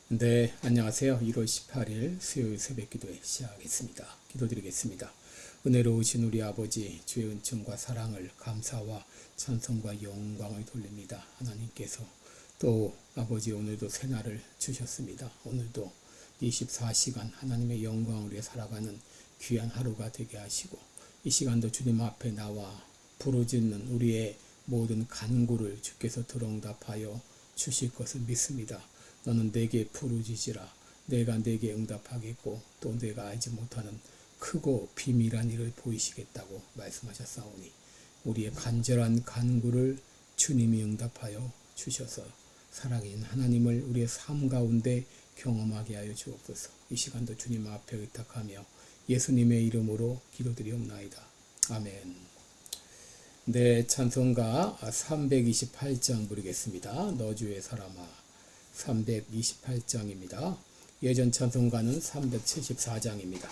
네, 안녕하세요. 1월 18일 수요일 새벽 기도회 시작하겠습니다. 기도드리겠습니다. 은혜로우신 우리 아버지, 주의 은총과 사랑을 감사와 찬송과 영광을 돌립니다. 하나님께서 또 아버지 오늘도 새날을 주셨습니다. 오늘도 24시간 하나님의 영광을 위해 살아가는 귀한 하루가 되게 하시고 이 시간도 주님 앞에 나와 부르짖는 우리의 모든 간구를 주께서 들어응답하여 주실 것을 믿습니다. 너는 내게 부르짖으라. 내가 내게 응답하겠고 또 내가 알지 못하는 크고 비밀한 일을 보이시겠다고 말씀하셨사오니 우리의 간절한 간구를 주님이 응답하여 주셔서 살아계신 하나님을 우리의 삶 가운데 경험하게 하여 주옵소서. 이 시간도 주님 앞에 의탁하며 예수님의 이름으로 기도드리옵나이다. 아멘. 네, 찬송가 328장 부르겠습니다. 너 주의 사람아. 328장입니다. 예전 찬송가는 374장입니다.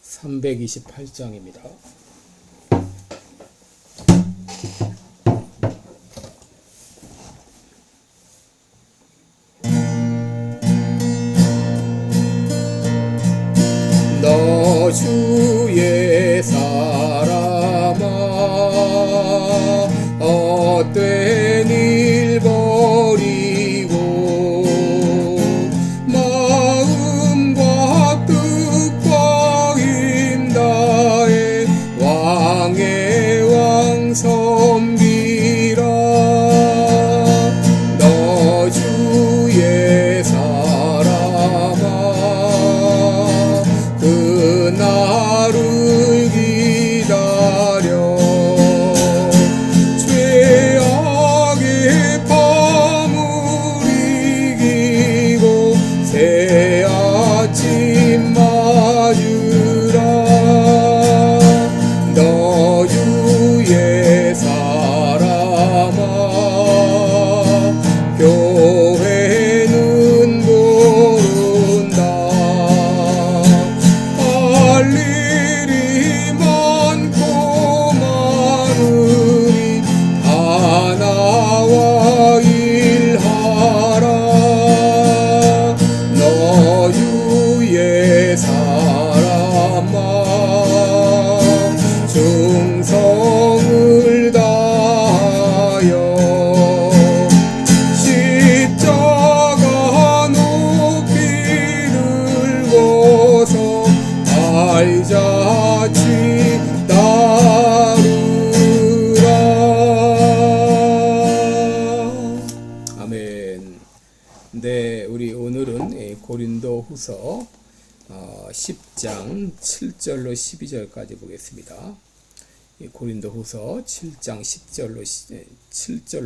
(328장입니다) 너 주의 사람아 헛된 일 버리고 마음과 뜻과 힘 다해 왕의 왕 섬기라. 너 주의 사람아 그날을 기다려 죄악의 밤을 이기고 새 아침 맞으라. 너 주의 사람아 교회는 모른다. 할 일이 많고 많으니 다 나와 일하라. 너 주의 사람아 충성을 다하여 십자가 높이 들고서 알자치 따르라. 아멘. 네, 우리 오늘은 고린도 후서 10장 7절로 12절까지 보겠습니다. 고린도 후서 7장 7절로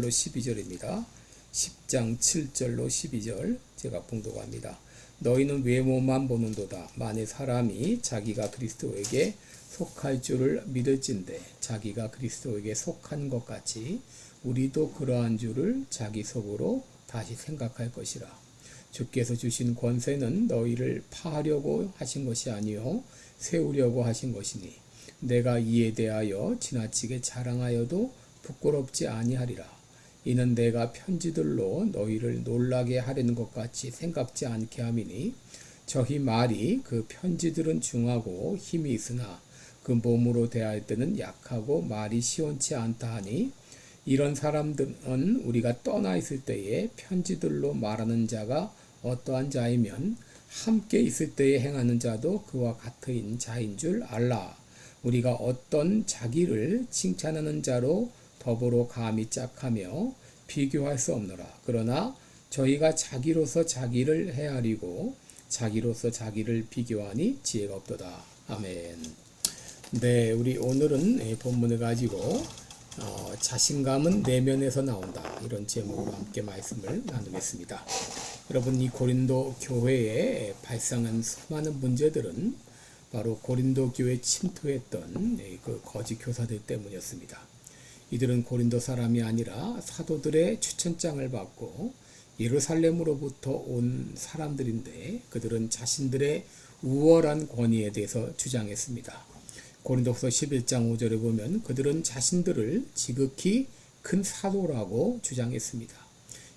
12절입니다. 10장 7절로 12절 제가 봉독합니다. 너희는 외모만 보는도다. 만일 사람이 자기가 그리스도에게 속할 줄을 믿을진대 자기가 그리스도에게 속한 것 같이 우리도 그러한 줄을 자기 속으로 다시 생각할 것이라. 주께서 주신 권세는 너희를 파하려고 하신 것이 아니요 세우려고 하신 것이니 내가 이에 대하여 지나치게 자랑하여도 부끄럽지 아니하리라. 이는 내가 편지들로 너희를 놀라게 하려는 것 같이 생각지 않게 함이니 저희 말이 그 편지들은 중하고 힘이 있으나 그 몸으로 대할 때는 약하고 말이 시원치 않다 하니 이런 사람들은 우리가 떠나 있을 때에 편지들로 말하는 자가 어떠한 자이면 함께 있을 때에 행하는 자도 그와 같은 자인 줄 알라. 우리가 어떤 자기를 칭찬하는 자로 더불어 감히 짝하며 비교할 수 없노라. 그러나 저희가 자기로서 자기를 헤아리고 자기로서 자기를 비교하니 지혜가 없도다. 아멘. 네, 우리 오늘은 본문을 가지고 자신감은 내면에서 나온다 이런 제목으로 함께 말씀을 나누겠습니다. 여러분, 이 고린도 교회에 발생한 수많은 문제들은 바로 고린도 교회에 침투했던 그 거짓 교사들 때문이었습니다. 이들은 고린도 사람이 아니라 사도들의 추천장을 받고 예루살렘으로부터 온 사람들인데 그들은 자신들의 우월한 권위에 대해서 주장했습니다. 고린도후서 11장 5절에 보면 그들은 자신들을 지극히 큰 사도라고 주장했습니다.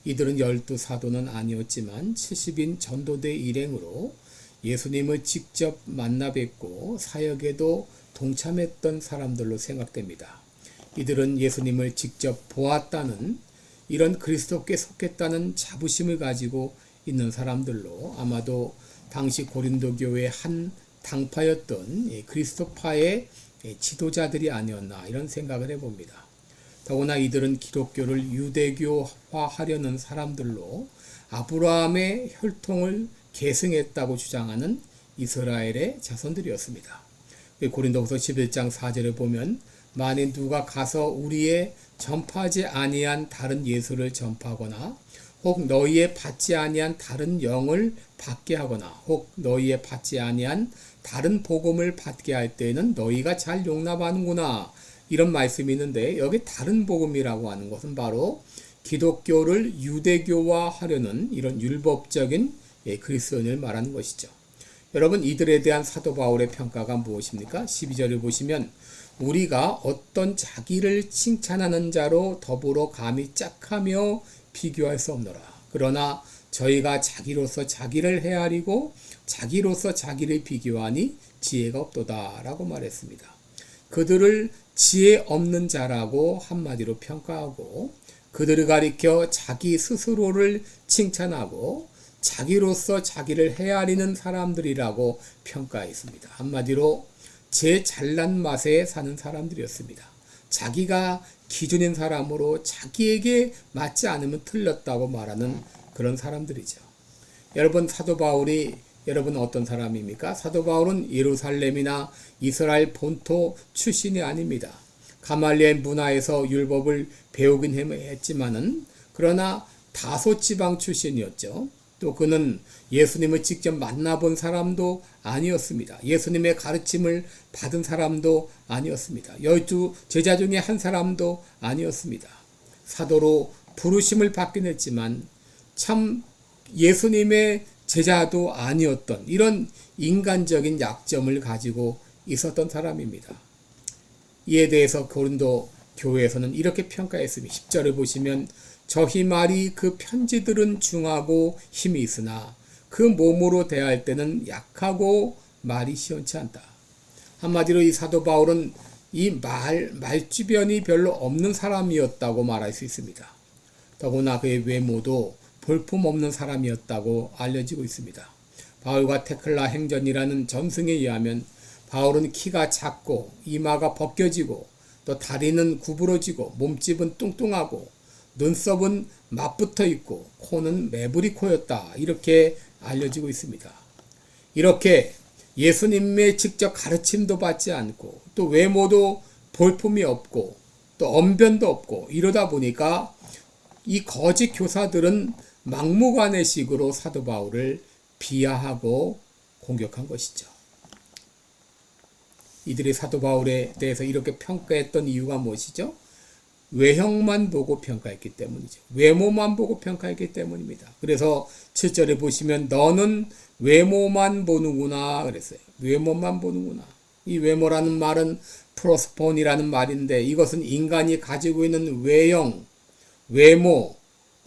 이들은 12사도는 아니었지만 70인 전도대 일행으로 예수님을 직접 만나 뵙고 사역에도 동참했던 사람들로 생각됩니다. 이들은 예수님을 직접 보았다는 이런 그리스도께 속했다는 자부심을 가지고 있는 사람들로 아마도 당시 고린도 교회의 한 당파였던 그리스도파의 지도자들이 아니었나 이런 생각을 해봅니다. 더구나 이들은 기독교를 유대교화하려는 사람들로 아브라함의 혈통을 계승했다고 주장하는 이스라엘의 자손들이었습니다. 고린도후서 11장 4절에 보면 만일 누가 가서 우리의 전파하지 아니한 다른 예수를 전파하거나 혹 너희의 받지 아니한 다른 영을 받게 하거나 혹 너희의 받지 아니한 다른 복음을 받게 할 때에는 너희가 잘 용납하는구나 이런 말씀이 있는데 여기 다른 복음이라고 하는 것은 바로 기독교를 유대교화하려는 이런 율법적인 그리스도인을 말하는 것이죠. 여러분 이들에 대한 사도 바울의 평가가 무엇입니까? 12절을 보시면 우리가 어떤 자기를 칭찬하는 자로 더불어 감히 짝하며 비교할 수 없노라. 그러나 저희가 자기로서 자기를 헤아리고 자기로서 자기를 비교하니 지혜가 없도다 라고 말했습니다. 그들을 지혜 없는 자라고 한마디로 평가하고 그들을 가리켜 자기 스스로를 칭찬하고 자기로서 자기를 헤아리는 사람들이라고 평가했습니다. 한마디로 제 잘난 맛에 사는 사람들이었습니다. 자기가 기준인 사람으로 자기에게 맞지 않으면 틀렸다고 말하는 그런 사람들이죠. 여러분 사도 바울이 여러분 어떤 사람입니까? 사도 바울은 예루살렘이나 이스라엘 본토 출신이 아닙니다. 가말리엘 문화에서 율법을 배우긴 했지만은 그러나 다소 지방 출신이었죠. 또 그는 예수님을 직접 만나본 사람도 아니었습니다. 예수님의 가르침을 받은 사람도 아니었습니다. 12 제자 중에 한 사람도 아니었습니다. 사도로 부르심을 받긴 했지만 참 예수님의 제자도 아니었던 이런 인간적인 약점을 가지고 있었던 사람입니다. 이에 대해서 고린도 교회에서는 이렇게 평가했습니다. 10절을 보시면 저희 말이 그 편지들은 중하고 힘이 있으나 그 몸으로 대할 때는 약하고 말이 시원치 않다. 한마디로 이 사도 바울은 이 말주변이 별로 없는 사람이었다고 말할 수 있습니다. 더구나 그의 외모도 볼품없는 사람이었다고 알려지고 있습니다. 바울과 테클라 행전이라는 전승에 의하면 바울은 키가 작고 이마가 벗겨지고 또 다리는 구부러지고 몸집은 뚱뚱하고 눈썹은 맞붙어 있고 코는 매부리 코였다 이렇게 알려지고 있습니다. 이렇게 예수님의 직접 가르침도 받지 않고 또 외모도 볼품이 없고 또 언변도 없고 이러다 보니까 이 거짓 교사들은 막무가내식으로 사도 바울을 비하하고 공격한 것이죠. 이들이 사도 바울에 대해서 이렇게 평가했던 이유가 무엇이죠? 외형만 보고 평가했기 때문이죠. 외모만 보고 평가했기 때문입니다. 그래서 7절에 보시면 너는 외모만 보는구나 그랬어요. 외모만 보는구나. 이 외모라는 말은 프로스폰이라는 말인데 이것은 인간이 가지고 있는 외형, 외모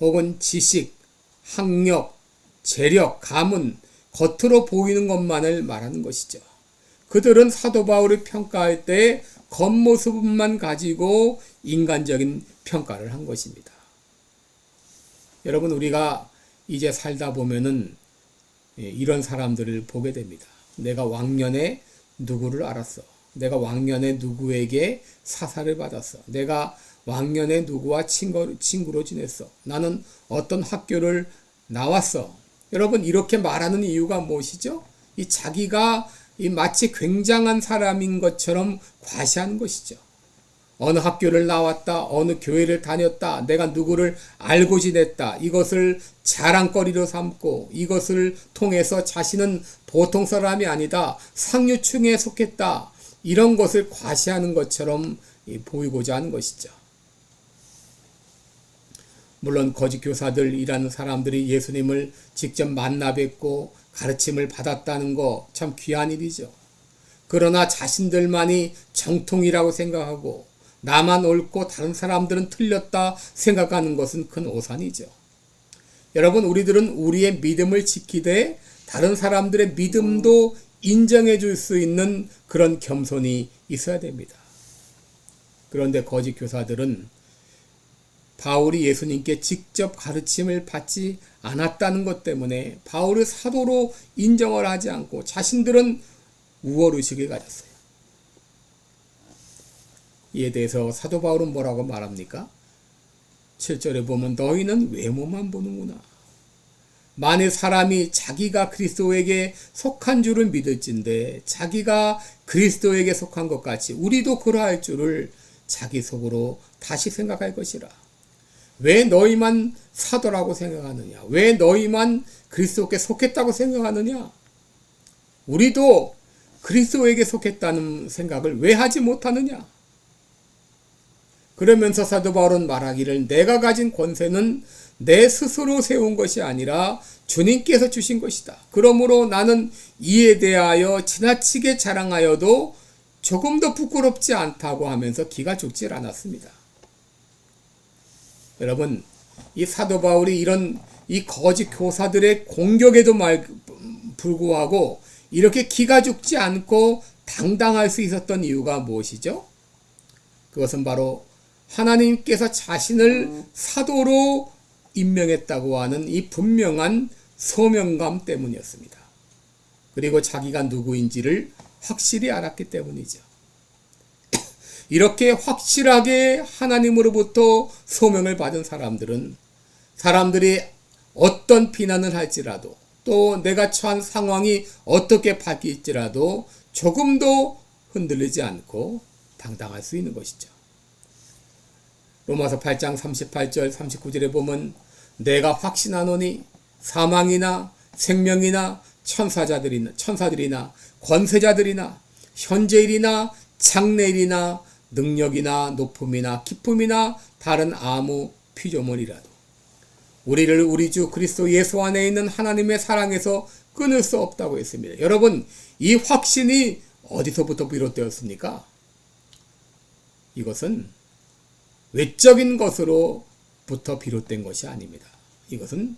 혹은 지식, 학력, 재력, 가문, 겉으로 보이는 것만을 말하는 것이죠. 그들은 사도 바울을 평가할 때 겉모습만 가지고 인간적인 평가를 한 것입니다. 여러분 우리가 이제 살다 보면은 이런 사람들을 보게 됩니다. 내가 왕년에 누구를 알았어. 내가 왕년에 누구에게 사사를 받았어. 내가 왕년에 누구와 친구로 지냈어. 나는 어떤 학교를 나왔어. 여러분 이렇게 말하는 이유가 무엇이죠? 이 자기가 마치 굉장한 사람인 것처럼 과시하는 것이죠. 어느 학교를 나왔다, 어느 교회를 다녔다, 내가 누구를 알고 지냈다, 이것을 자랑거리로 삼고 이것을 통해서 자신은 보통 사람이 아니다, 상류층에 속했다, 이런 것을 과시하는 것처럼 보이고자 하는 것이죠. 물론 거짓 교사들이라는 사람들이 예수님을 직접 만나 뵙고 가르침을 받았다는 거 참 귀한 일이죠. 그러나 자신들만이 정통이라고 생각하고 나만 옳고 다른 사람들은 틀렸다 생각하는 것은 큰 오산이죠. 여러분, 우리들은 우리의 믿음을 지키되 다른 사람들의 믿음도 인정해 줄 수 있는 그런 겸손이 있어야 됩니다. 그런데 거짓 교사들은 바울이 예수님께 직접 가르침을 받지 않았다는 것 때문에 바울을 사도로 인정을 하지 않고 자신들은 우월의식을 가졌어요. 이에 대해서 사도 바울은 뭐라고 말합니까? 7절에 보면 너희는 외모만 보는구나. 만일 사람이 자기가 그리스도에게 속한 줄을 믿을진데 자기가 그리스도에게 속한 것 같이 우리도 그러할 줄을 자기 속으로 다시 생각할 것이라. 왜 너희만 사도라고 생각하느냐? 왜 너희만 그리스도께 속했다고 생각하느냐? 우리도 그리스도에게 속했다는 생각을 왜 하지 못하느냐? 그러면서 사도 바울은 말하기를 내가 가진 권세는 내 스스로 세운 것이 아니라 주님께서 주신 것이다. 그러므로 나는 이에 대하여 지나치게 자랑하여도 조금도 부끄럽지 않다고 하면서 기가 죽질 않았습니다. 여러분, 이 사도 바울이 이런 이 거짓 교사들의 공격에도 불구하고 이렇게 기가 죽지 않고 당당할 수 있었던 이유가 무엇이죠? 그것은 바로 하나님께서 자신을 사도로 임명했다고 하는 이 분명한 소명감 때문이었습니다. 그리고 자기가 누구인지를 확실히 알았기 때문이죠. 이렇게 확실하게 하나님으로부터 소명을 받은 사람들은 사람들이 어떤 비난을 할지라도 또 내가 처한 상황이 어떻게 바뀔지라도 조금도 흔들리지 않고 당당할 수 있는 것이죠. 로마서 8장 38절 39절에 보면 내가 확신하노니 사망이나 생명이나 천사들이나 권세자들이나 현재일이나 장래일이나 능력이나 높음이나 기쁨이나 다른 아무 피조물이라도 우리를 우리 주 그리스도 예수 안에 있는 하나님의 사랑에서 끊을 수 없다고 했습니다. 여러분, 이 확신이 어디서부터 비롯되었습니까? 이것은 외적인 것으로부터 비롯된 것이 아닙니다. 이것은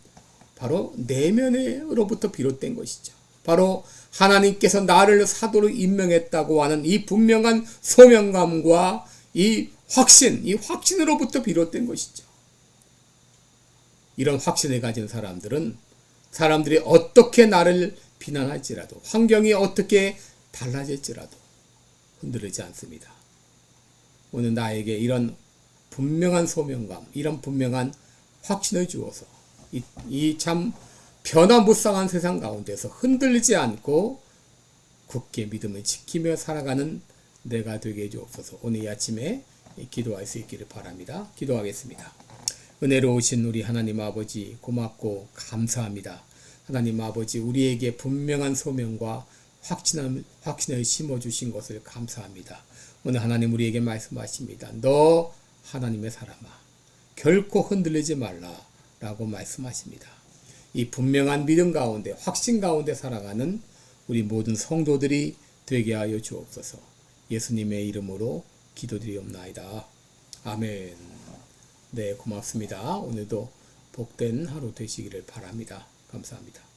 바로 내면으로부터 비롯된 것이죠. 바로 하나님께서 나를 사도로 임명했다고 하는 이 분명한 소명감과 이 확신으로부터 비롯된 것이죠. 이런 확신을 가진 사람들은 사람들이 어떻게 나를 비난할지라도 환경이 어떻게 달라질지라도 흔들리지 않습니다. 오늘 나에게 이런 분명한 소명감, 이런 분명한 확신을 주어서 이 참 변화무쌍한 세상 가운데서 흔들리지 않고 굳게 믿음을 지키며 살아가는 내가 되게 해주옵소서. 오늘 이 아침에 기도할 수 있기를 바랍니다. 기도하겠습니다. 은혜로우신 우리 하나님 아버지 고맙고 감사합니다. 하나님 아버지 우리에게 분명한 소명과 확신을 심어주신 것을 감사합니다. 오늘 하나님 우리에게 말씀하십니다. 너 하나님의 사람아 결코 흔들리지 말라라고 말씀하십니다. 이 분명한 믿음 가운데 확신 가운데 살아가는 우리 모든 성도들이 되게 하여 주옵소서. 예수님의 이름으로 기도드리옵나이다. 아멘. 네, 고맙습니다. 오늘도 복된 하루 되시기를 바랍니다. 감사합니다.